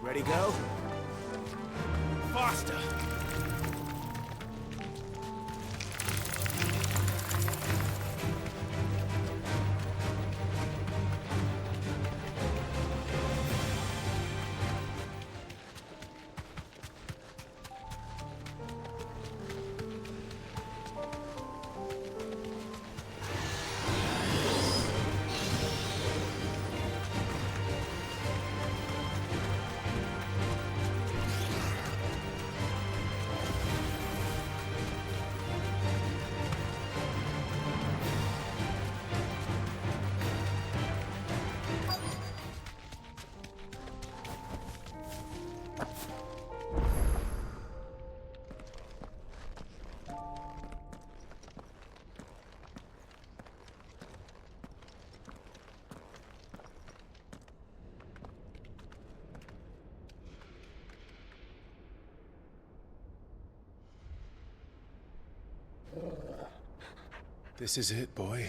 Ready, go? Faster! This is it, boy.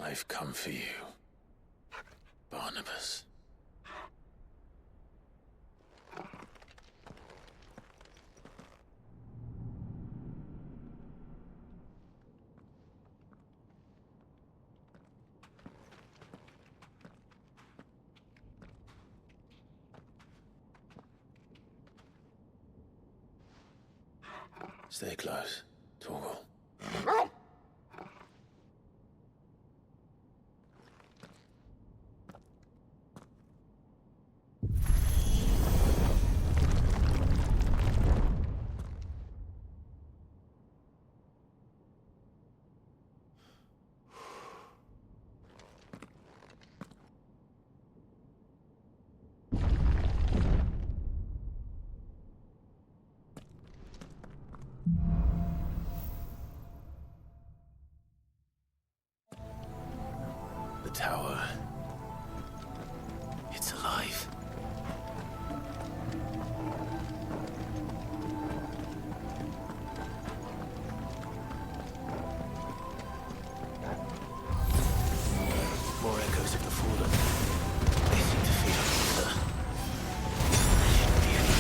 I've come for you, Barnabas. Stay close, Torgal. The tower. It's alive. More echoes of the fallen. They seem to feed on each other. There shouldn't be any.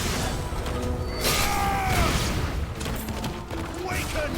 Awaken!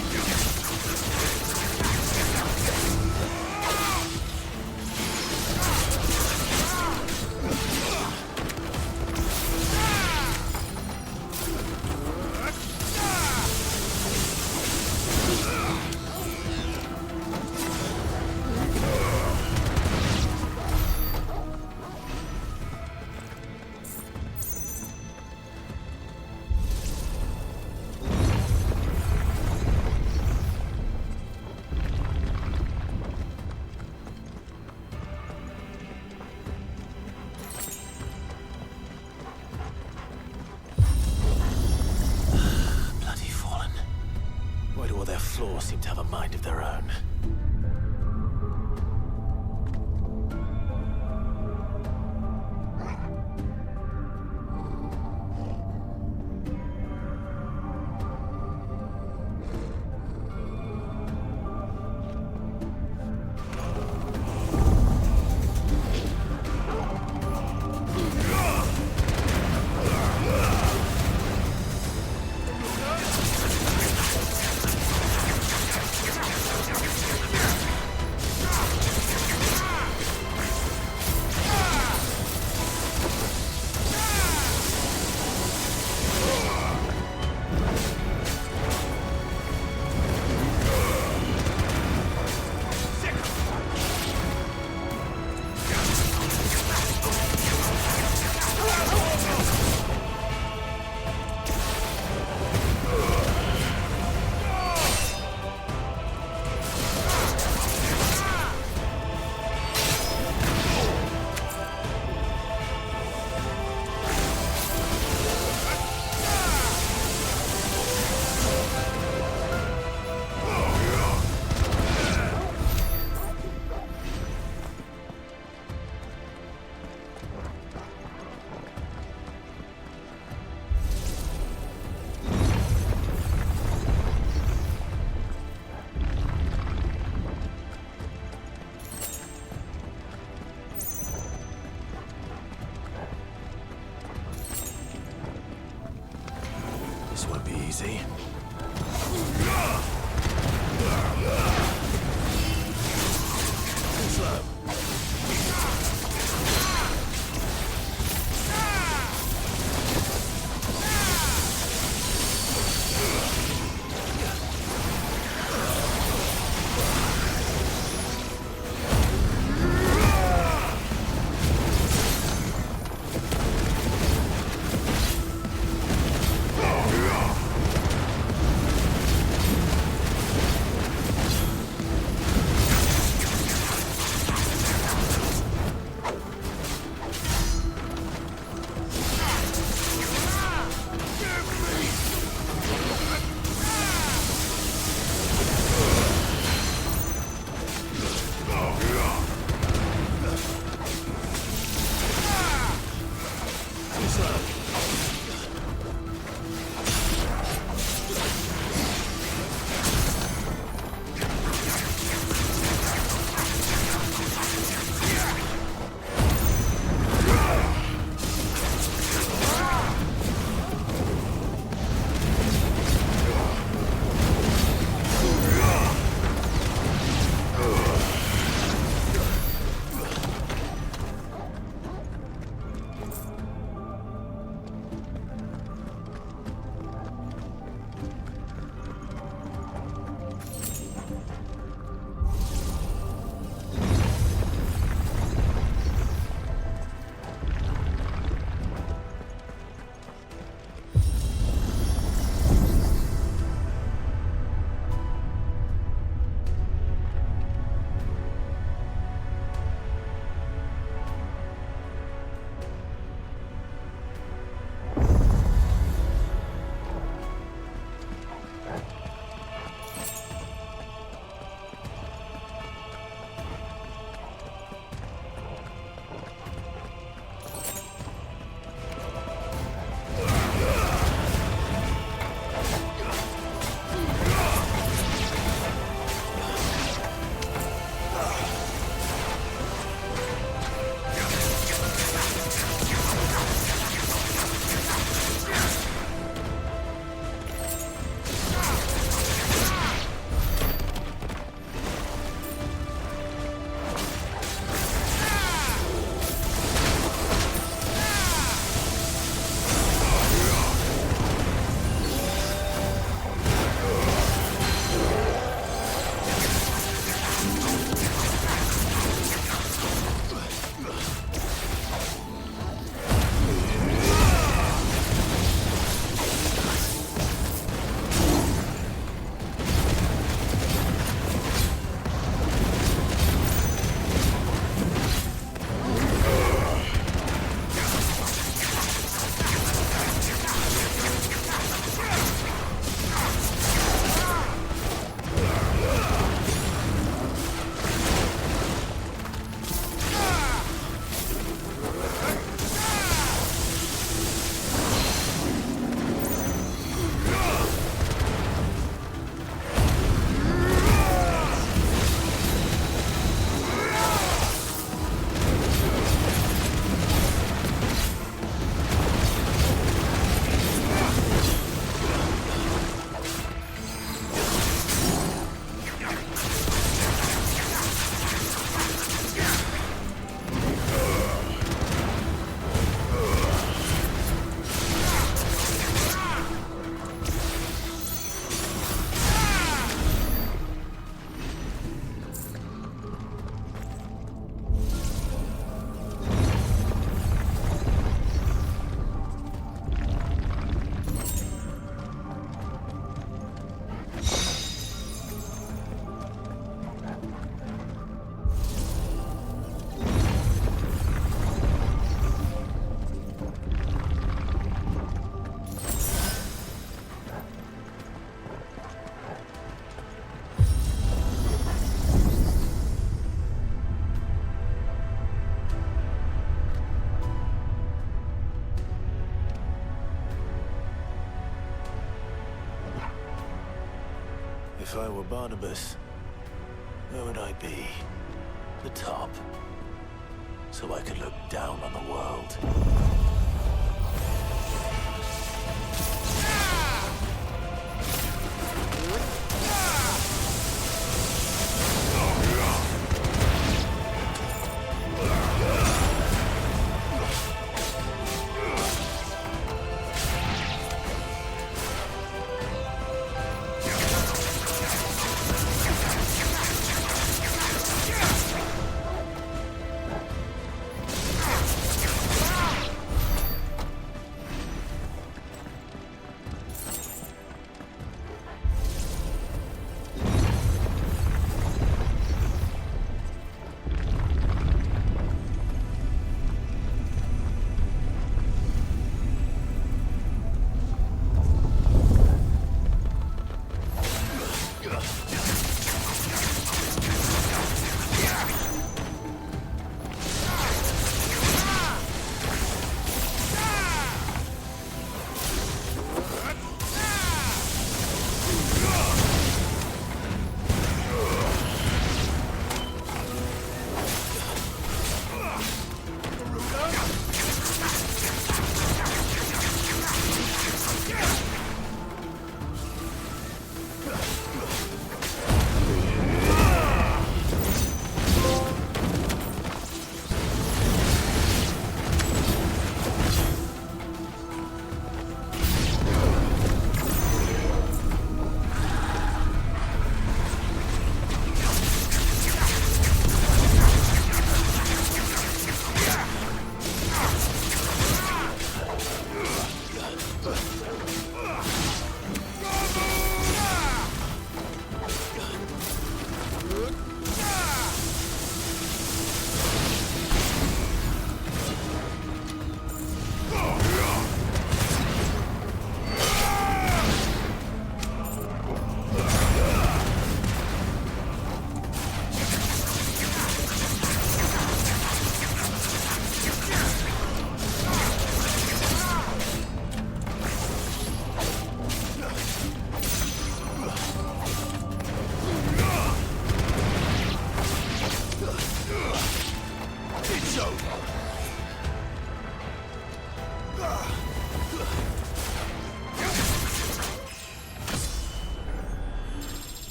easy. Too slow. If I were Barnabas, where would I be? The top. So I could look down on the world.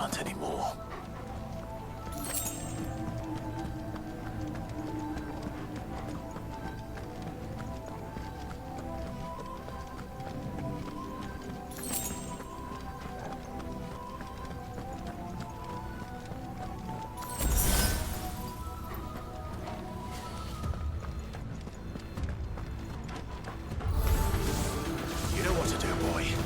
can't anymore. You know what to do, boy.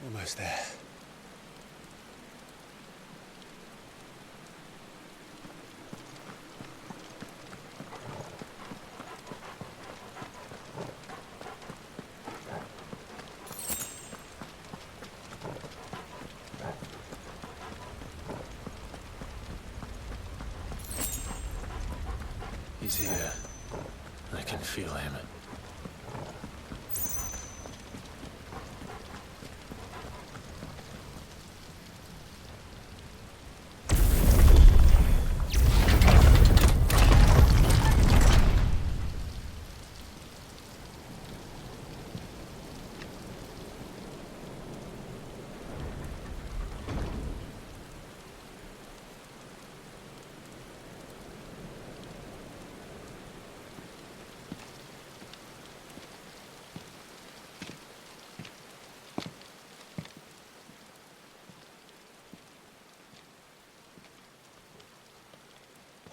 Almost there. He's here. I can feel him.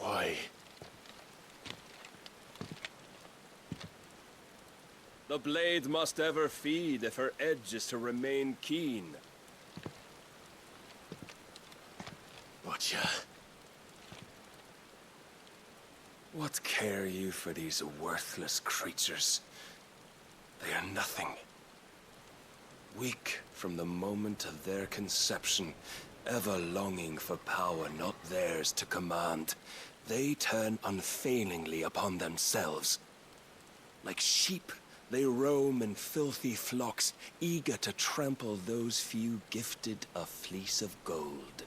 Why? The blade must ever feed if her edge is to remain keen. Butcher. What care you for these worthless creatures? They are nothing. Weak from the moment of their conception, ever longing for power not theirs to command, they turn unfailingly upon themselves. Like sheep, they roam in filthy flocks, eager to trample those few gifted a fleece of gold.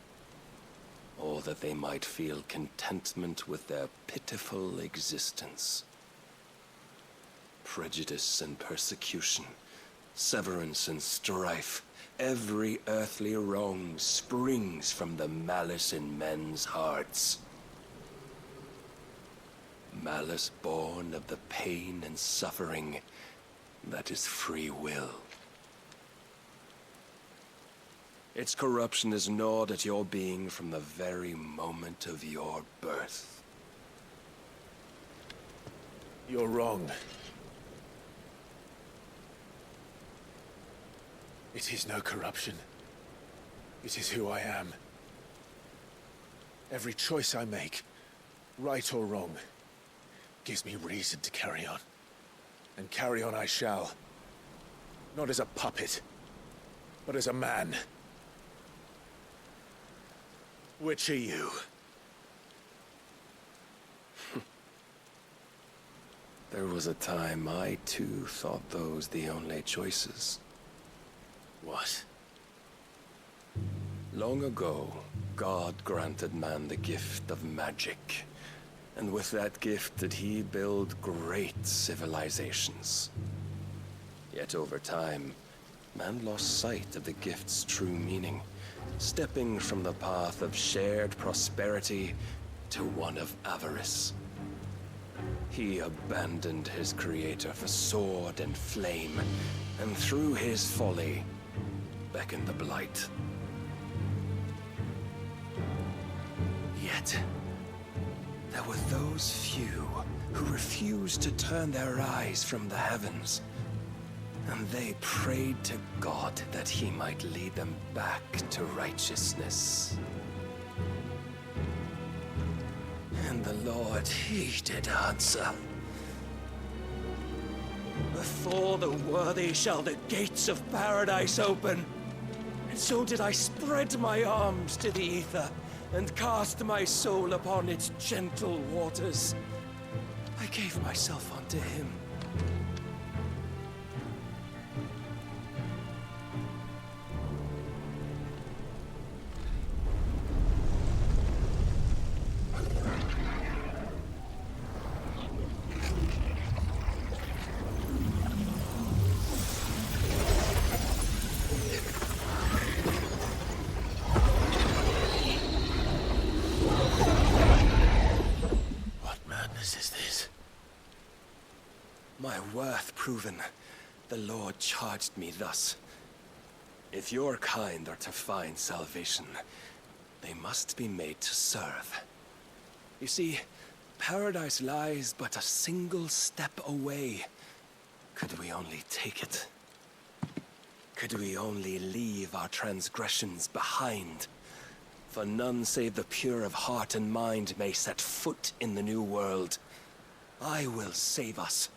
Or that they might feel contentment with their pitiful existence. Prejudice and persecution, severance and strife, every earthly wrong springs from the malice in men's hearts. Malice born of the pain and suffering that is free will. Its corruption is gnawed at your being from the very moment of your birth. You're wrong. It is no corruption. It is who I am. Every choice I make, right or wrong, gives me reason to carry on. And carry on I shall. Not as a puppet, but as a man. Which are you? There was a time I too thought those the only choices. What? Long ago, God granted man the gift of magic. And with that gift did he build great civilizations. Yet over time, man lost sight of the gift's true meaning, stepping from the path of shared prosperity to one of avarice. He abandoned his creator for sword and flame, and through his folly, beckoned the blight. Yet, there were those few who refused to turn their eyes from the heavens, and they prayed to God that he might lead them back to righteousness. And the Lord, he did answer. Before the worthy shall the gates of paradise open. And so did I spread my arms to the ether, and cast my soul upon its gentle waters. I gave myself unto him. My worth proven, the Lord charged me thus. If your kind are to find salvation, they must be made to serve. You see, paradise lies but a single step away. Could we only take it? Could we only leave our transgressions behind? For none save the pure of heart and mind may set foot in the new world. I will save us.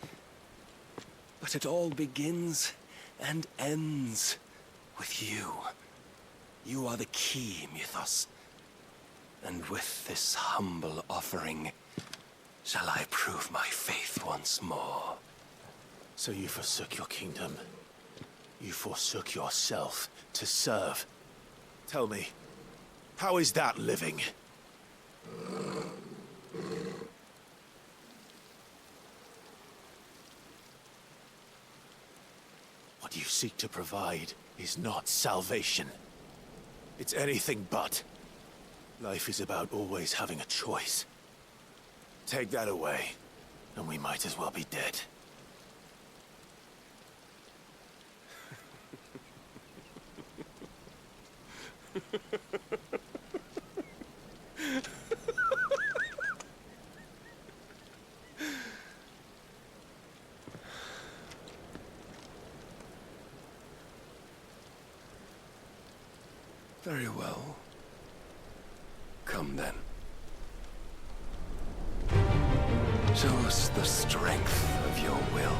But it all begins and ends with you. You are the key, Mythos. And with this humble offering, shall I prove my faith once more. So you forsook your kingdom. You forsook yourself to serve. Tell me, how is that living? What you seek to provide is not salvation. It's anything but. Life is about always having a choice. Take that away, and we might as well be dead. Very well. Come then. Show us the strength of your will.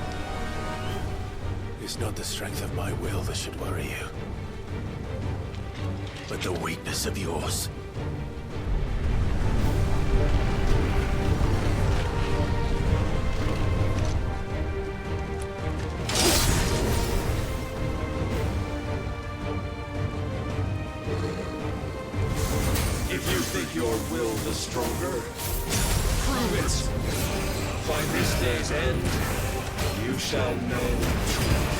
It's not the strength of my will that should worry you, but the weakness of yours. If you think your will the stronger, prove it. By this day's end, you shall know truth.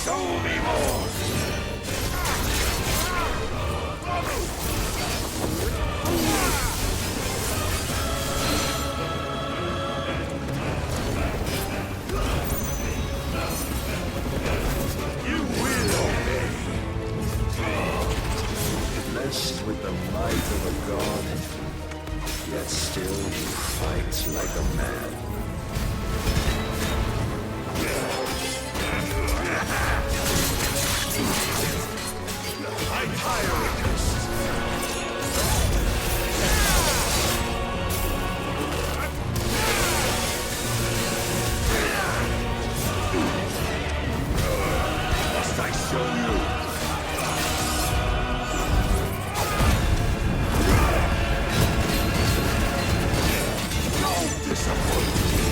Show me more! You will obey. Blessed with the might of a god, yet still you fight like a man. I'm tired of this. Must I show you? Don't disappoint me.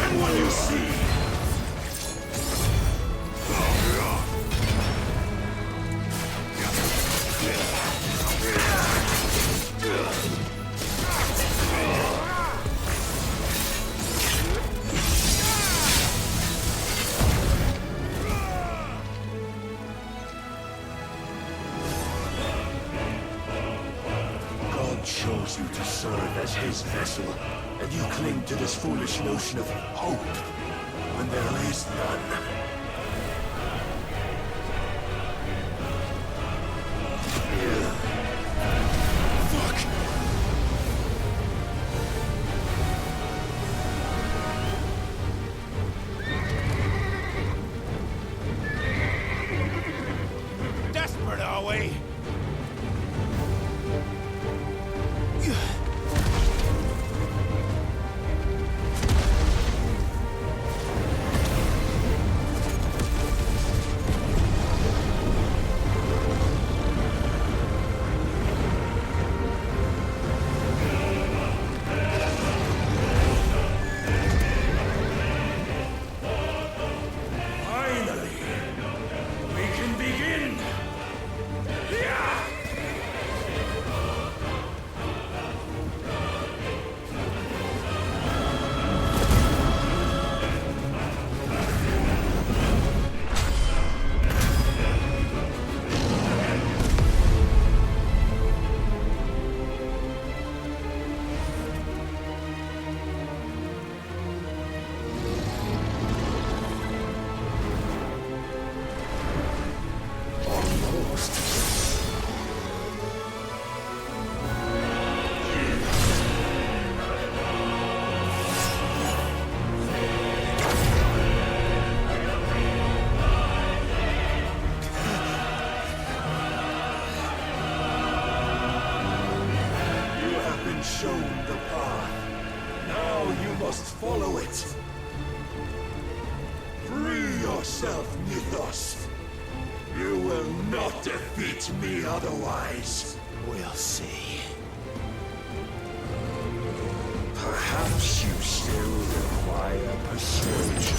And when you see God chose you to serve as his vessel, and you cling to this foolish notion of hope when there is none. Fuck! Desperate, are we? must follow it. Free yourself, Mythos. You will not defeat me otherwise. We'll see. Perhaps you still require persuasion.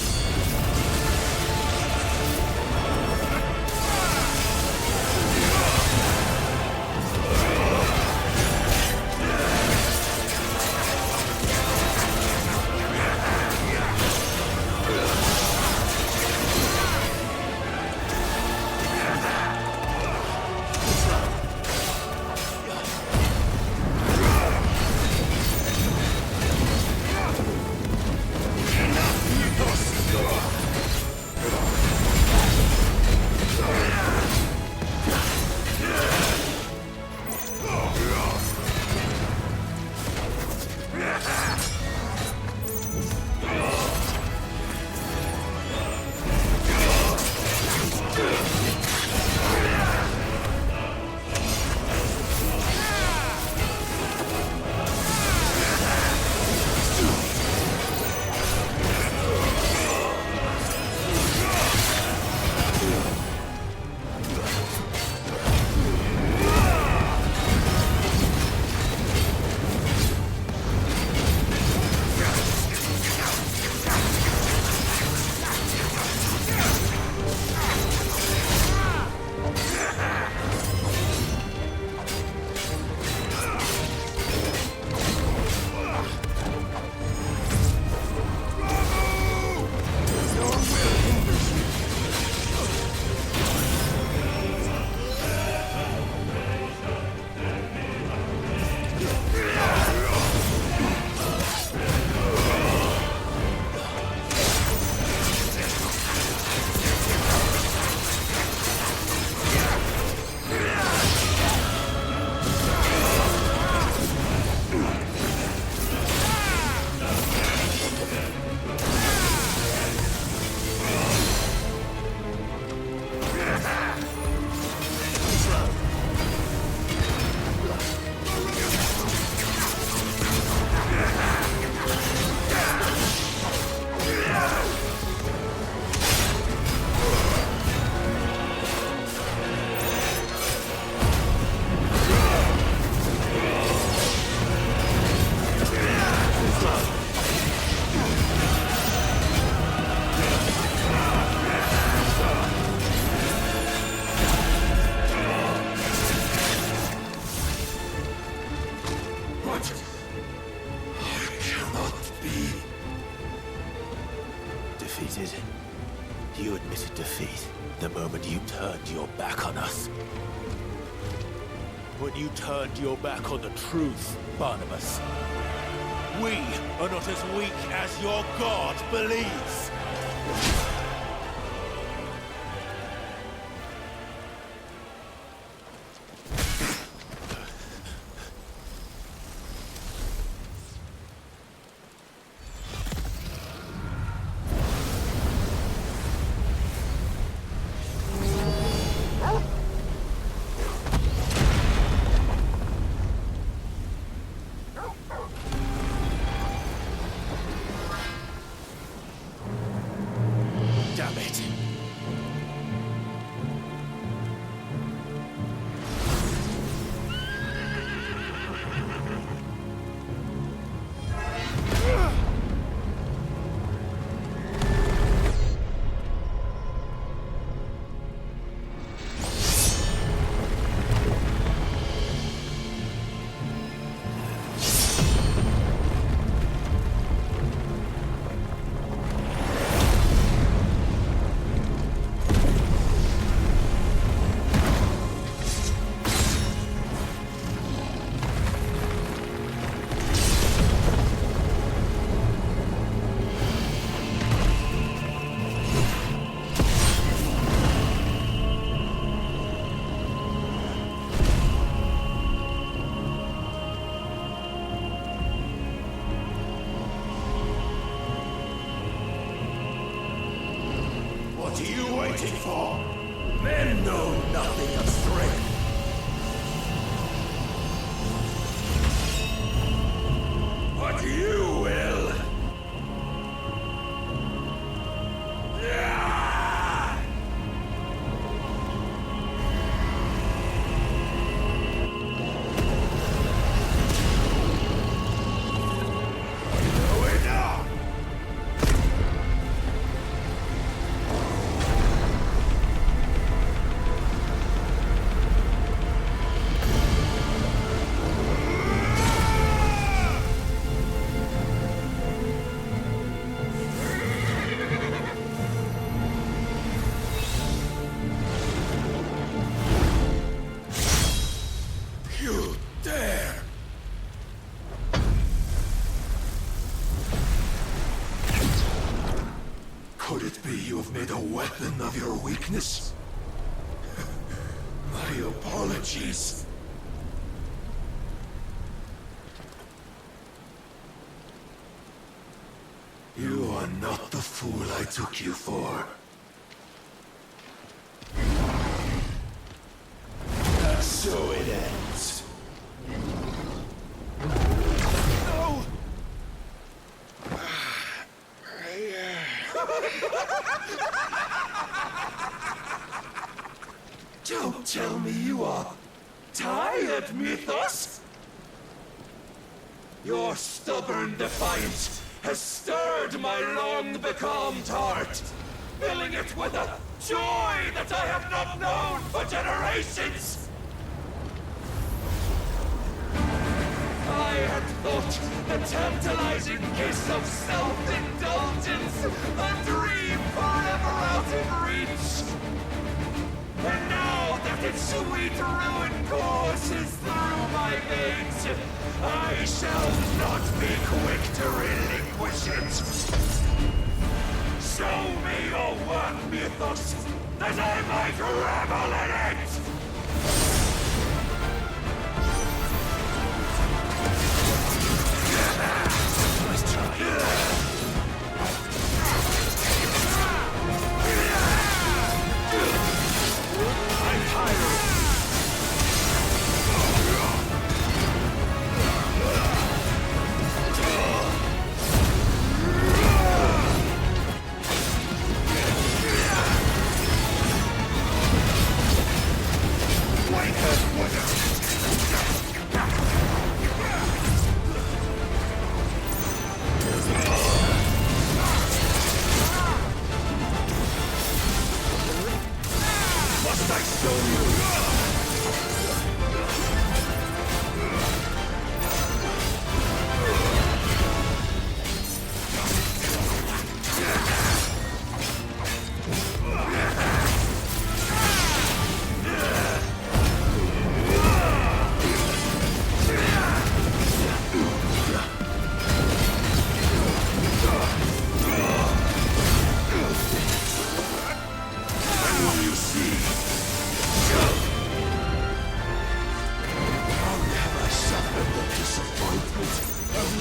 Defeated? You admitted defeat the moment you turned your back on us. When you turned your back on the truth, Barnabas. We are not as weak as your god believes. Damn it. What are you waiting for? Men know nothing of strength. But you will. dare! Could it be you have made a weapon of your weakness? My apologies. You are not the fool I took you for. So it ends. No! Don't tell me you are tired, Mythos! Your stubborn defiance has stirred my long-becalmed heart, filling it with a joy that I have not known for generations! I had thought the tantalizing kiss of self-indulgence a dream forever out of reach. And now that its sweet ruin courses through my veins, I shall not be quick to relinquish it. Show me your work, Mythos, that I might revel in it! Nice try. I'm tired. Must I show you?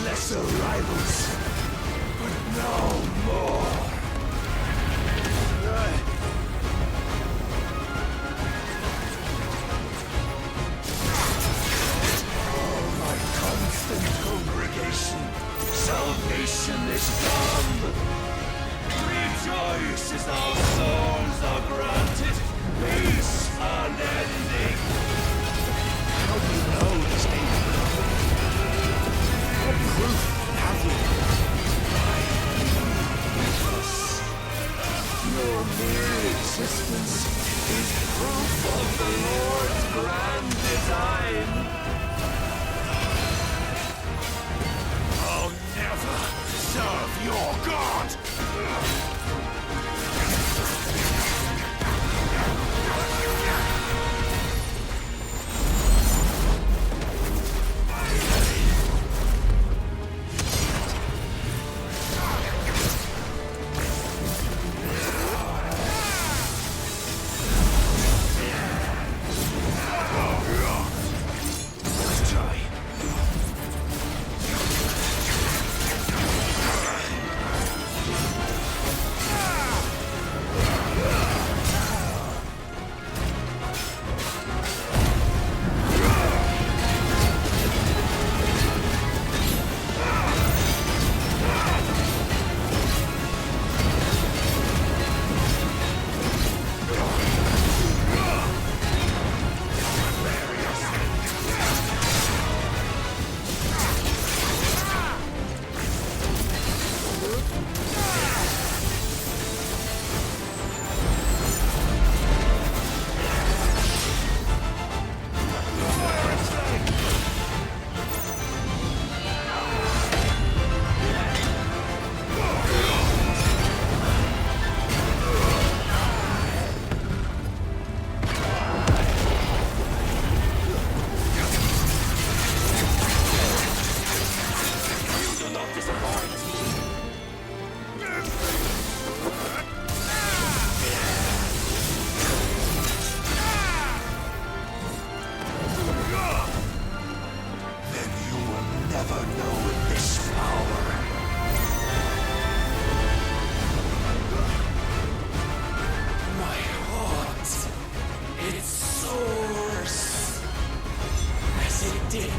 Lesser rivals, but no more. Oh, my constant congregation, salvation is come. Rejoice as our souls are granted peace unending. How do you know this name? What proof have you? Your mere existence is proof of the Lord's grand design. I'll never serve your god!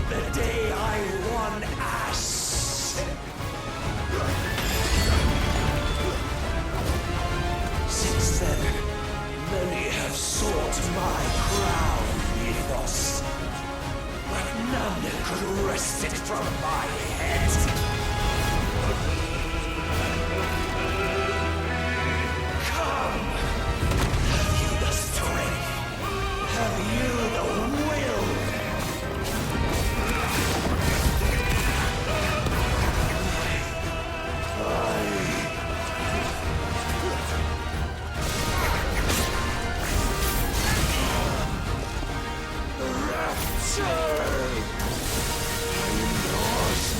the day I won Ash. Since then, many have sought my crown, Mythos. But none could wrest it from my head. Come! Have you the strength? Have you the will?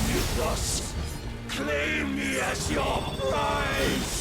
Mythos, claim me as your prize!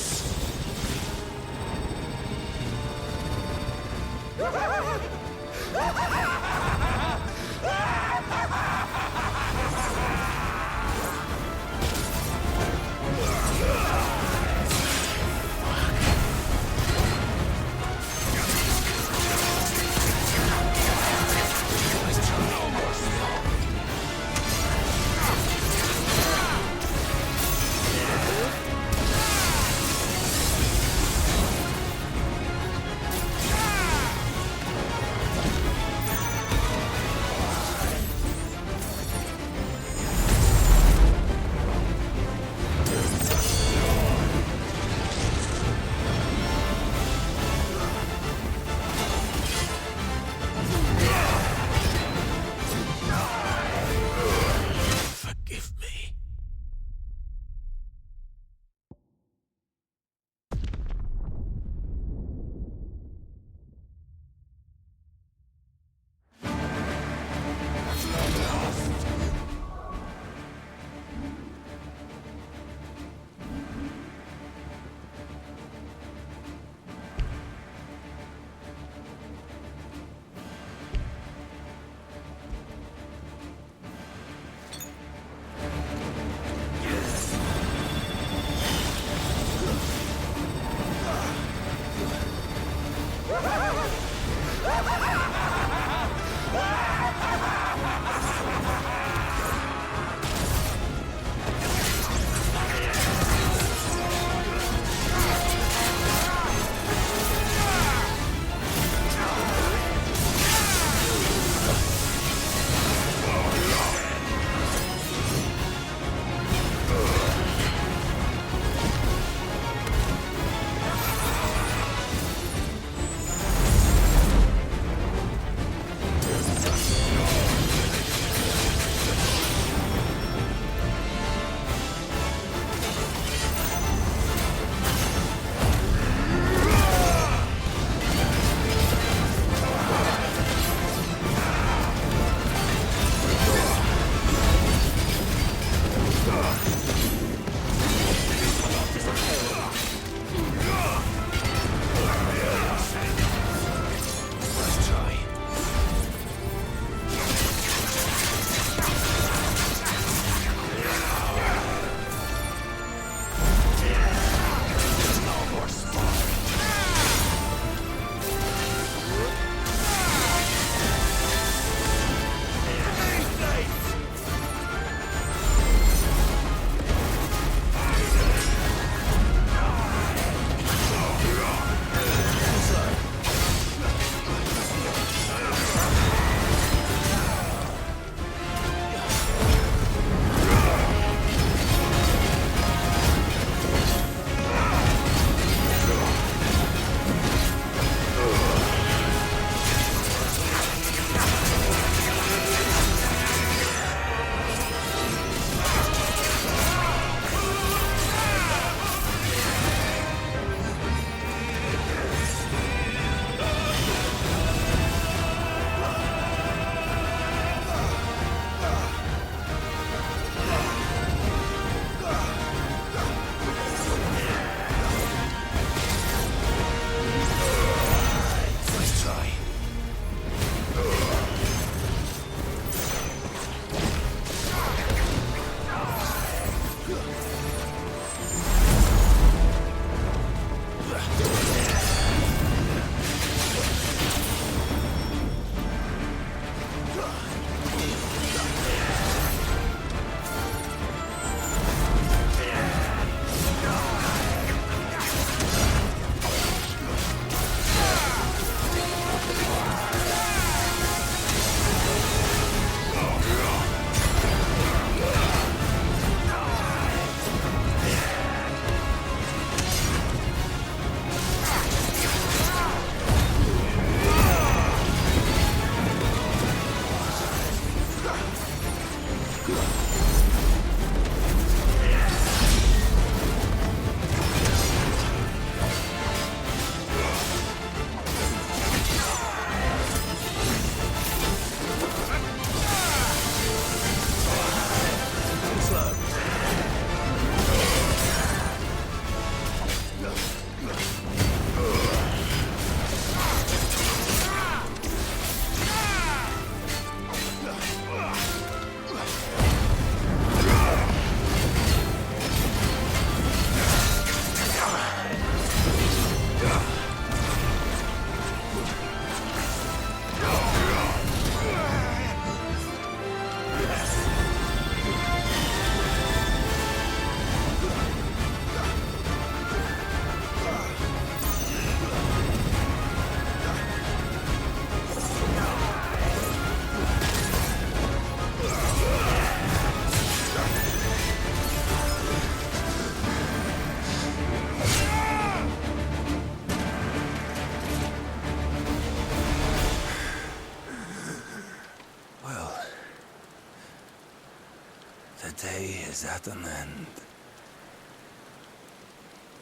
The day is at an end.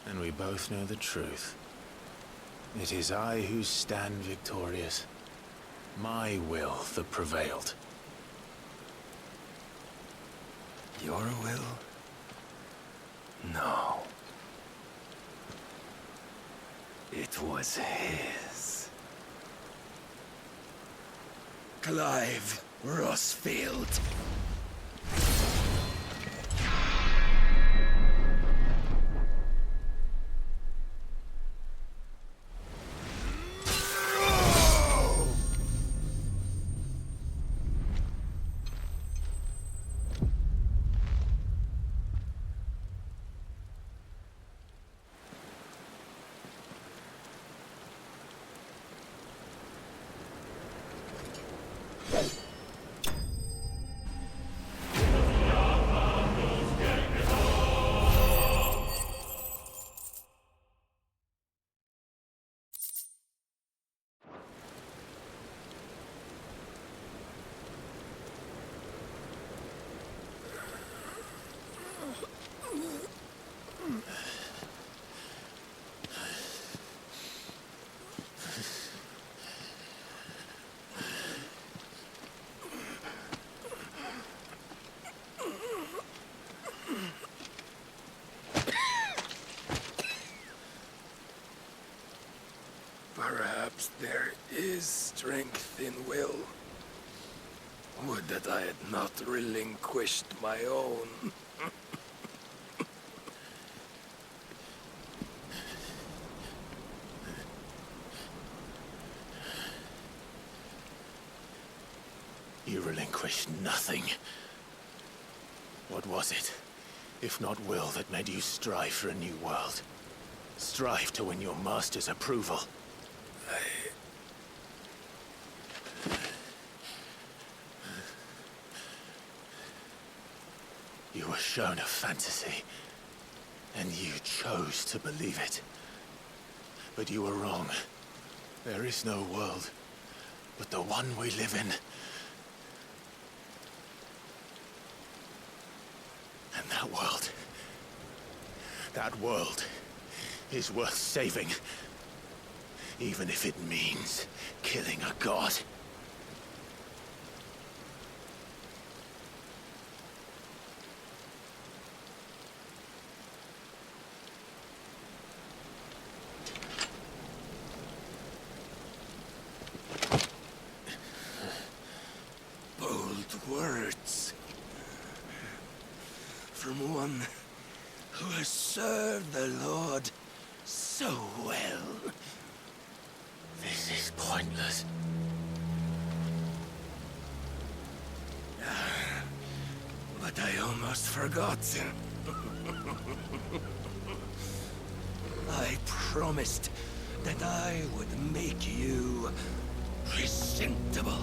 And we both know the truth. It is I who stand victorious. My will that prevailed. Your will? No. It was his. Clive Rossfield. Perhaps there is strength in will. Would that I had not relinquished my own. You relinquished nothing. What was it, if not will, that made you strive for a new world? Strive to win your master's approval? You were shown a fantasy, and you chose to believe it. But you were wrong. There is no world, but the one we live in. And that world is worth saving, even if it means killing a god. Words from one who has served the Lord so well. This is pointless. But I almost forgot. I promised that I would make you presentable.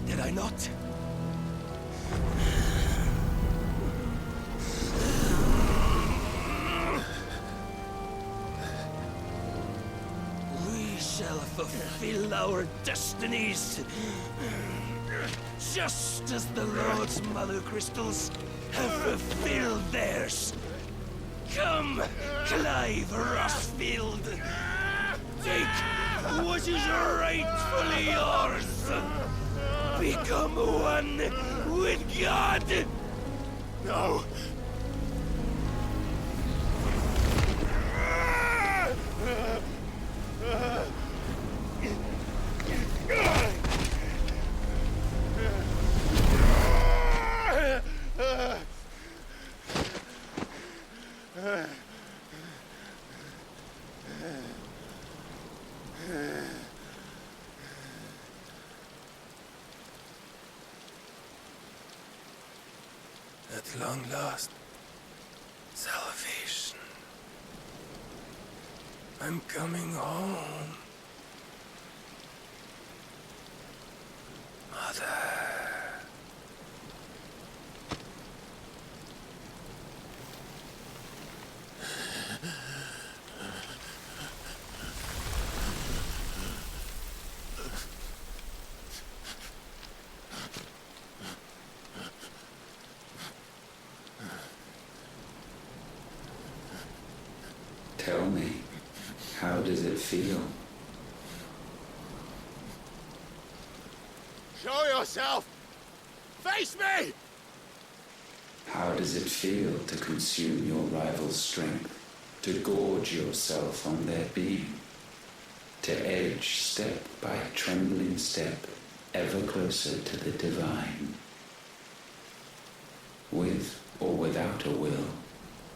Did I not? We shall fulfill our destinies. just as the Lord's Mother Crystals have fulfilled theirs. Come, Clive Rossfield. Take what is rightfully yours. Become one with God. No! At long last, salvation. I'm coming home. Mother. Tell me, how does it feel? Show yourself! Face me! How does it feel to consume your rival's strength, to gorge yourself on their beam, to edge step by trembling step ever closer to the divine? With or without a will,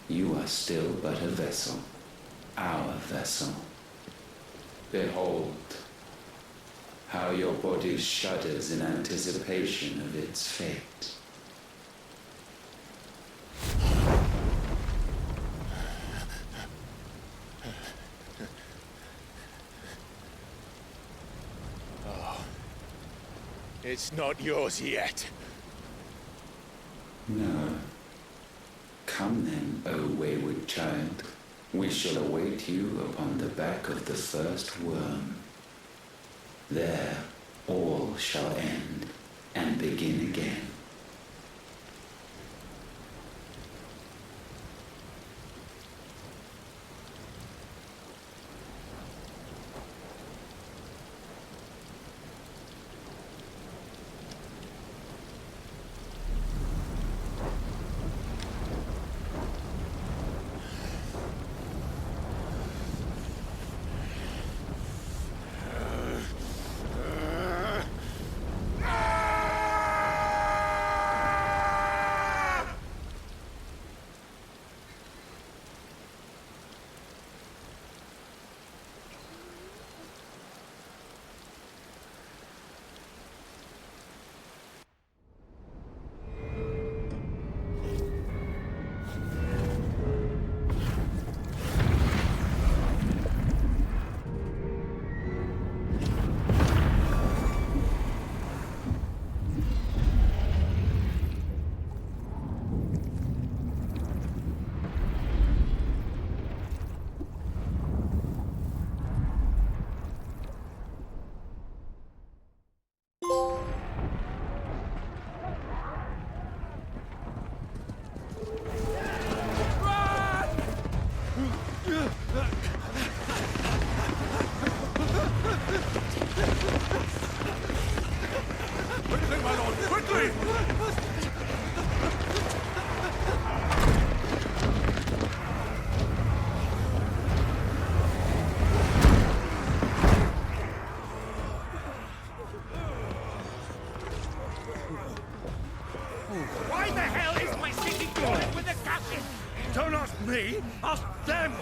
you are still but a vessel, our vessel. Behold, how your body shudders in anticipation of its fate. It's not yours yet. No. Come then, O wayward child. We shall await you upon the back of the first worm. There all shall end and begin again. Quickly, my lord! Quickly! Why the hell is my city falling with the captain? Don't ask me, ask them!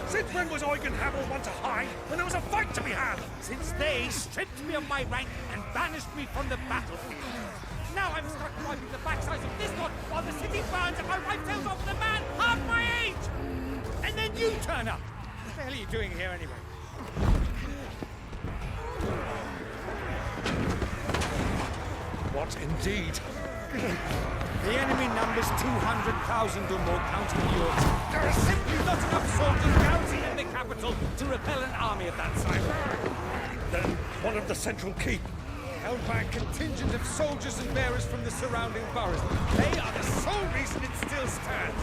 Since when was Eugen want to hide when there was a fight to be had? Since they stripped me of my rank and banished me from the battlefield. Now I'm stuck wiping the backsides of this lot while the city burns and my wife tells off the man half my age! And then you turn up! What the hell are you doing here anyway? What indeed? The enemy numbers 200,000 or more, counting yours. There are simply not enough soldiers garrisoning in the capital to repel an army of that size. Then one of the central keep, held by a contingent of soldiers and bearers from the surrounding boroughs. They are the sole reason it still stands.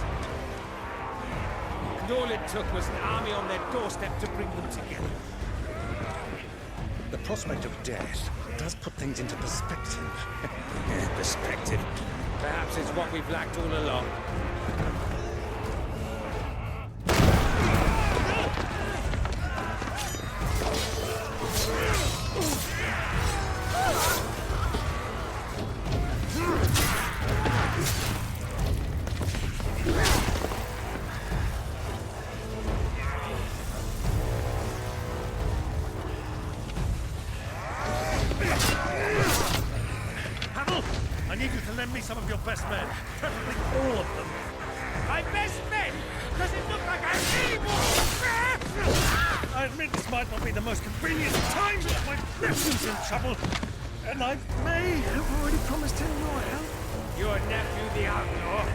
And all it took was an army on their doorstep to bring them together. The prospect of death does put things into perspective. Perspective. Perhaps it's what we've lacked all along. I need you to lend me some of your best men, preferably all of them. My best men? Does it look like I really want? I admit this might not be the most convenient time, but my nephew's in trouble, and I may have already promised him your help. Your nephew, the outlaw?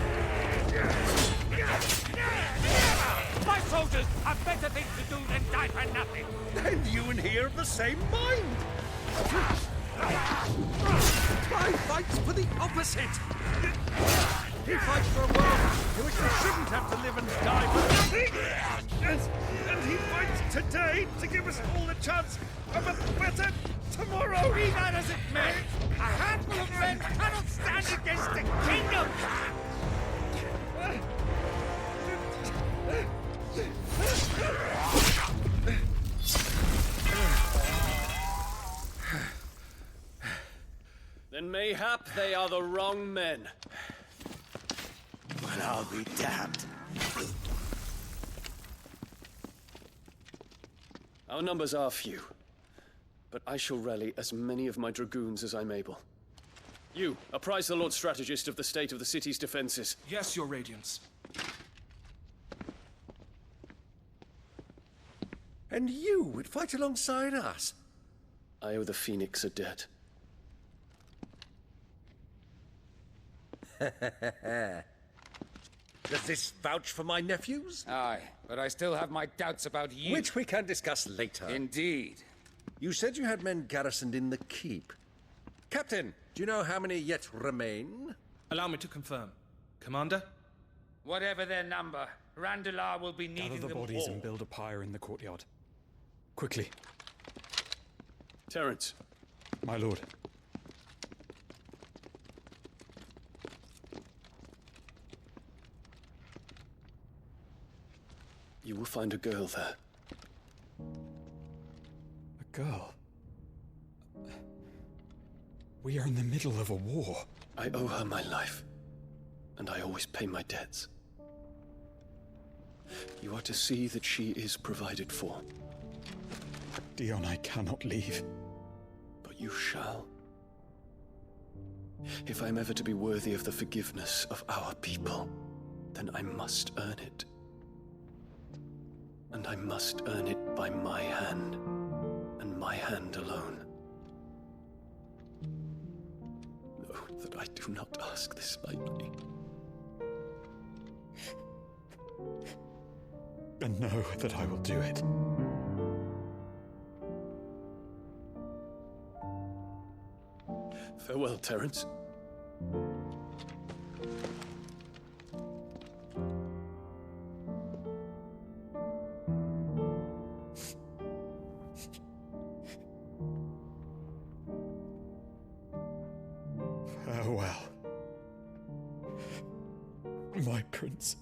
My soldiers have better things to do than die for nothing. And you and he are of the same mind. I fight for the opposite! He fights for a world in which we shouldn't have to live and die for nothing! And he fights today to give us all a chance of a better tomorrow. Be that as it may, a handful of men cannot stand against a kingdom! Then mayhap they are the wrong men. Well, I'll be damned. Our numbers are few, but I shall rally as many of my dragoons as I'm able. You, apprise the Lord Strategist of the state of the city's defenses. Yes, Your Radiance. And you would fight alongside us? I owe the Phoenix a debt. Does this vouch for my nephews? Aye, but I still have my doubts about you. Which we can discuss later. Indeed. You said you had men garrisoned in the keep. Captain, do you know how many yet remain? Allow me to confirm. Commander? Whatever their number, Randalar will be needing Gather the them bodies all. and build a pyre in the courtyard. Quickly, Terence, my lord. you will find a girl there. A girl. We are in the middle of a war. I owe her my life, and I always pay my debts. You are to see that she is provided for, Dion, I cannot leave. but you shall. If I'm ever to be worthy of the forgiveness of our people, then I must earn it. And I must earn it by my hand, and my hand alone. Know that I do not ask this lightly. And know that I will do it. Farewell, Terence. Farewell, my prince.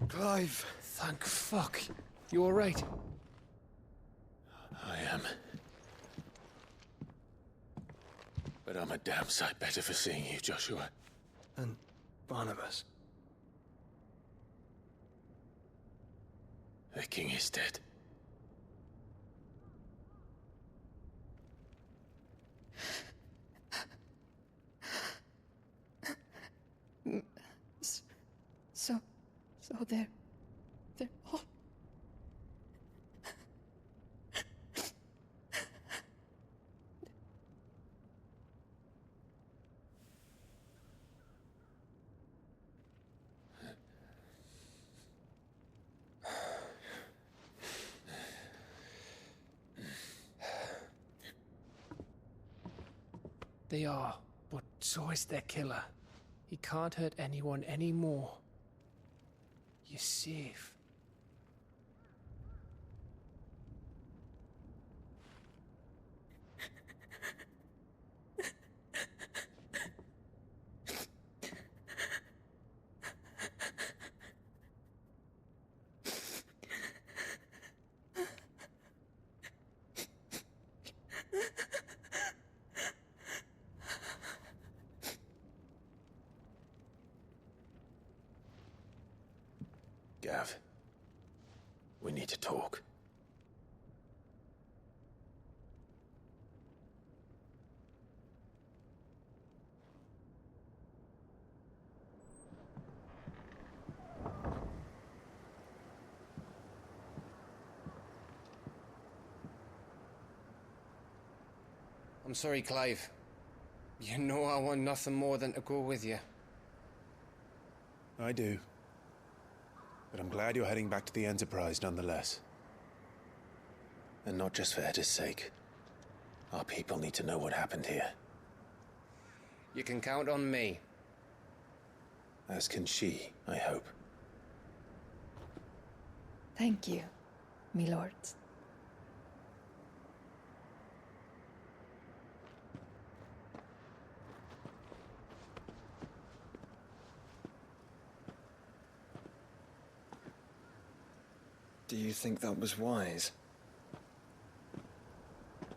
Clive! Thank fuck. You alright? I am. But I'm a damn sight better for seeing you, Joshua. And Barnabas. The king is dead. So they're all... They are, but so is their killer. He can't hurt anyone anymore. You're safe. Gav, we need to talk. I'm sorry, Clive. You know I want nothing more than to go with you. I do. But I'm glad you're heading back to the Enterprise nonetheless. And not just for Etta's sake. Our people need to know what happened here. You can count on me. As can she, I hope. Thank you, my lords. Do you think that was wise?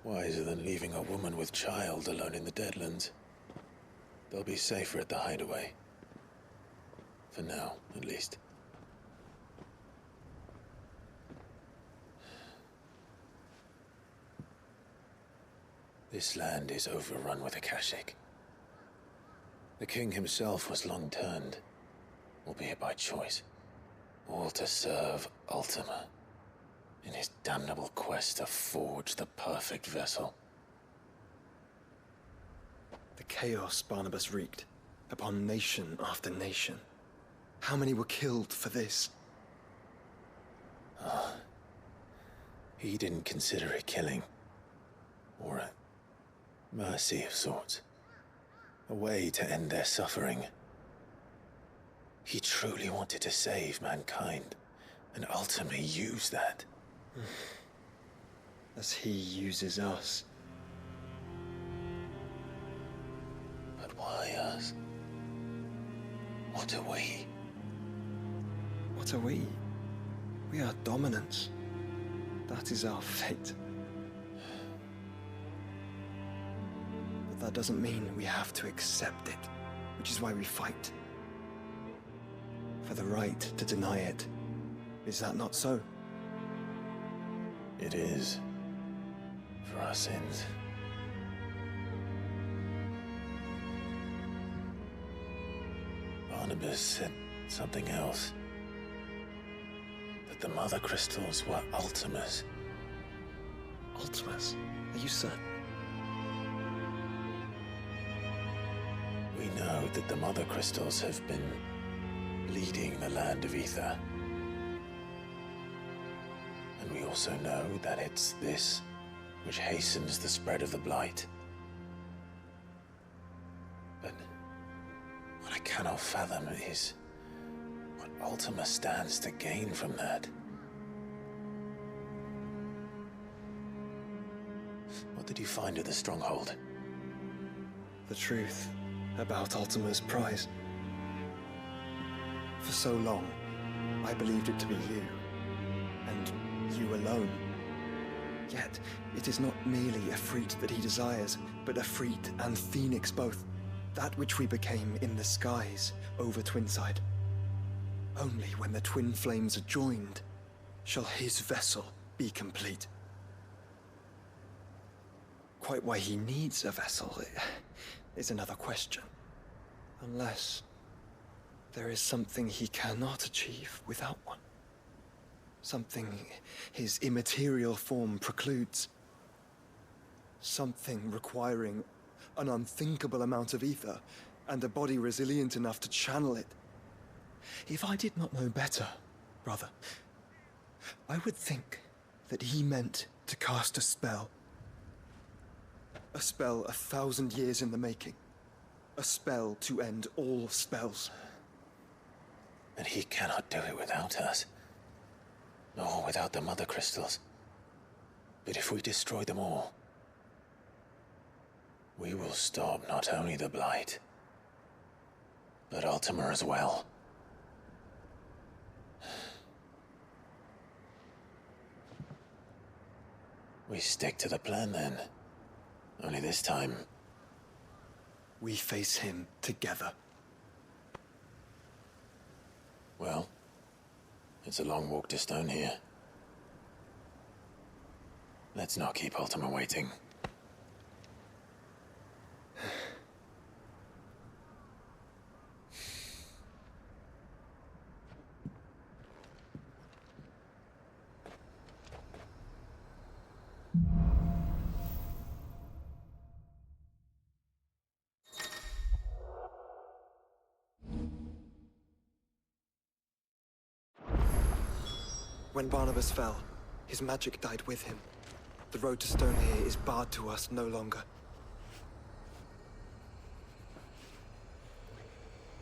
Wiser than leaving a woman with child alone in the Deadlands. They'll be safer at the hideaway. For now, at least. This land is overrun with Akashic. The king himself was long turned, albeit by choice. All to serve Ultima, in his damnable quest to forge the perfect vessel. The chaos Barnabas wreaked upon nation after nation. How many were killed for this? He didn't consider it killing. Or a mercy of sorts. A way to end their suffering. He truly wanted to save mankind, and ultimately use that. As he uses us. But why us? What are we? What are we? We are dominance. That is our fate. But that doesn't mean we have to accept it, which is why we fight. For the right to deny it. Is that not so? It is. For our sins. Barnabas said something else. That the Mother Crystals were Ultimas. Ultimas? Are you certain? We know that the Mother Crystals have been leading the land of Ether. And we also know that it's this which hastens the spread of the Blight. But what I cannot fathom is what Ultima stands to gain from that. What did you find at the Stronghold? The truth about Ultima's prize. For so long, I believed it to be you, and you alone. Yet, it is not merely Efreet that he desires, but Efreet and Phoenix both. That which we became in the skies over Twinside. Only when the twin flames are joined shall his vessel be complete. Quite why he needs a vessel is another question. Unless there is something he cannot achieve without one. Something his immaterial form precludes. Something requiring an unthinkable amount of ether and a body resilient enough to channel it. If I did not know better, brother, I would think that he meant to cast a spell. A spell 1,000 years in the making. A spell to end all spells. And he cannot do it without us. Nor without the Mother Crystals. But if we destroy them all, we will stop not only the Blight, but Ultima as well. We stick to the plan then. Only this time, we face him together. Well, it's a long walk to Stone here. Let's not keep Ultima waiting. When Barnabas fell, his magic died with him. The road to Stone here is barred to us no longer.